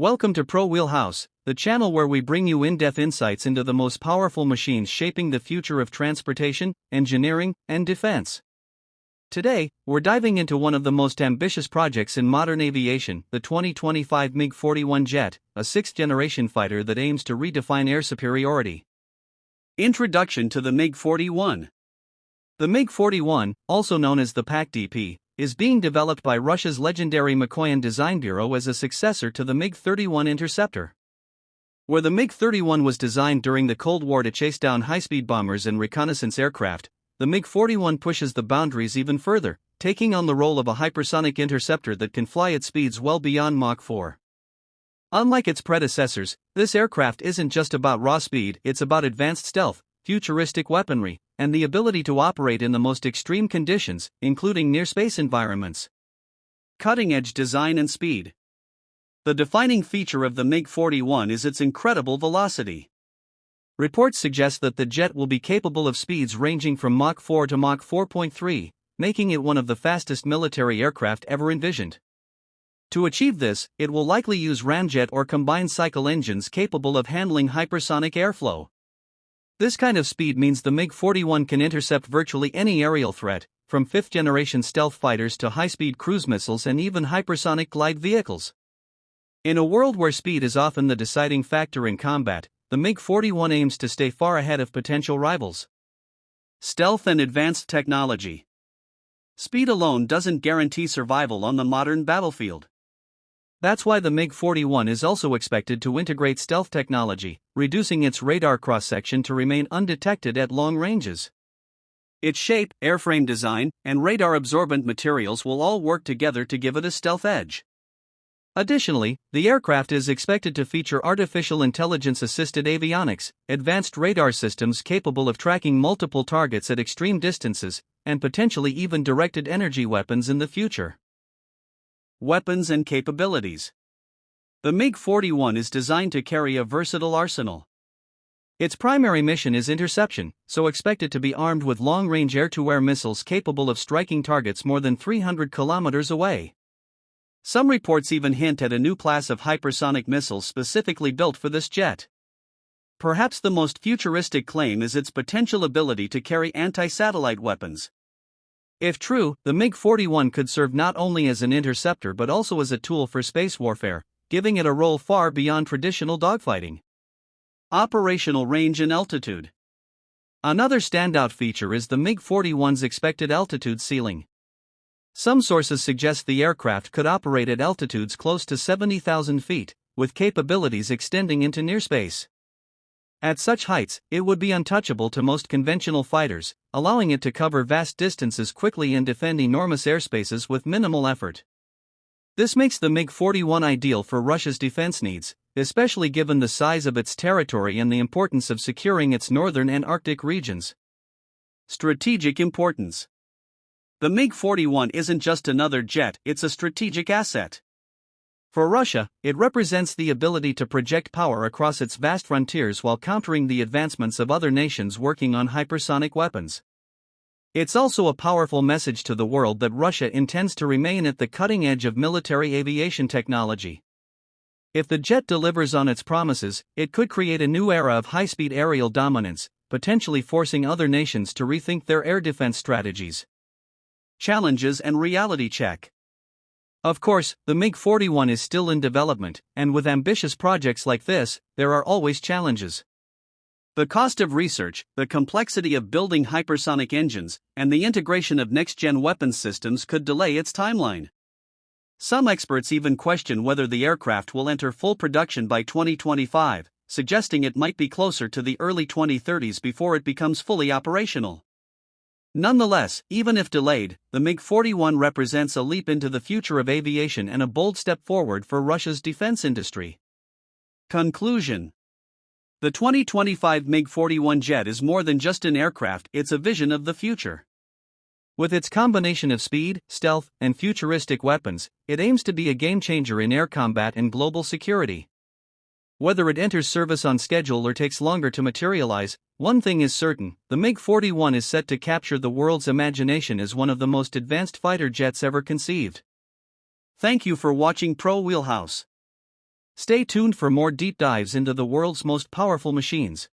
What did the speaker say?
Welcome to Pro Wheelhouse, the channel where we bring you in-depth insights into the most powerful machines shaping the future of transportation, engineering, and defense. Today, we're diving into one of the most ambitious projects in modern aviation, the 2025 MiG-41 Jet, a sixth-generation fighter that aims to redefine air superiority. Introduction to the MiG-41. The MiG-41, also known as the PAC-DP, is being developed by Russia's legendary Mikoyan Design Bureau as a successor to the MiG-31 interceptor. Where the MiG-31 was designed during the Cold War to chase down high-speed bombers and reconnaissance aircraft, the MiG-41 pushes the boundaries even further, taking on the role of a hypersonic interceptor that can fly at speeds well beyond Mach 4. Unlike its predecessors, this aircraft isn't just about raw speed, it's about advanced stealth, futuristic weaponry, and the ability to operate in the most extreme conditions, including near-space environments. Cutting-edge design and speed. The defining feature of the MiG-41 is its incredible velocity. Reports suggest that the jet will be capable of speeds ranging from Mach 4 to Mach 4.3, making it one of the fastest military aircraft ever envisioned. To achieve this, it will likely use ramjet or combined cycle engines capable of handling hypersonic airflow. This kind of speed means the MiG-41 can intercept virtually any aerial threat, from fifth-generation stealth fighters to high-speed cruise missiles and even hypersonic glide vehicles. In a world where speed is often the deciding factor in combat, the MiG-41 aims to stay far ahead of potential rivals. Stealth and advanced technology. Speed alone doesn't guarantee survival on the modern battlefield. That's why the MiG-41 is also expected to integrate stealth technology, reducing its radar cross-section to remain undetected at long ranges. Its shape, airframe design, and radar-absorbent materials will all work together to give it a stealth edge. Additionally, the aircraft is expected to feature artificial intelligence-assisted avionics, advanced radar systems capable of tracking multiple targets at extreme distances, and potentially even directed energy weapons in the future. Weapons and capabilities. The MiG-41 is designed to carry a versatile arsenal. Its primary mission is interception, so expect it to be armed with long-range air-to-air missiles capable of striking targets more than 300 kilometers away. Some reports even hint at a new class of hypersonic missiles specifically built for this jet. Perhaps the most futuristic claim is its potential ability to carry anti-satellite weapons. If true, the MiG-41 could serve not only as an interceptor but also as a tool for space warfare, giving it a role far beyond traditional dogfighting. Operational range and altitude. Another standout feature is the MiG-41's expected altitude ceiling. Some sources suggest the aircraft could operate at altitudes close to 70,000 feet, with capabilities extending into near space. At such heights, it would be untouchable to most conventional fighters, allowing it to cover vast distances quickly and defend enormous airspaces with minimal effort. This makes the MiG-41 ideal for Russia's defense needs, especially given the size of its territory and the importance of securing its northern and Arctic regions. Strategic importance. The MiG-41 isn't just another jet, it's a strategic asset. For Russia, it represents the ability to project power across its vast frontiers while countering the advancements of other nations working on hypersonic weapons. It's also a powerful message to the world that Russia intends to remain at the cutting edge of military aviation technology. If the jet delivers on its promises, it could create a new era of high-speed aerial dominance, potentially forcing other nations to rethink their air defense strategies. Challenges and reality check. Of course, the MiG-41 is still in development, and with ambitious projects like this, there are always challenges. The cost of research, the complexity of building hypersonic engines, and the integration of next-gen weapons systems could delay its timeline. Some experts even question whether the aircraft will enter full production by 2025, suggesting it might be closer to the early 2030s before it becomes fully operational. Nonetheless, even if delayed, the MiG-41 represents a leap into the future of aviation and a bold step forward for Russia's defense industry. Conclusion. The 2025 MiG-41 jet is more than just an aircraft, it's a vision of the future. With its combination of speed, stealth, and futuristic weapons, it aims to be a game-changer in air combat and global security. Whether it enters service on schedule or takes longer to materialize, one thing is certain: the MiG-41 is set to capture the world's imagination as one of the most advanced fighter jets ever conceived. Thank you for watching Pro Wheelhouse. Stay tuned for more deep dives into the world's most powerful machines.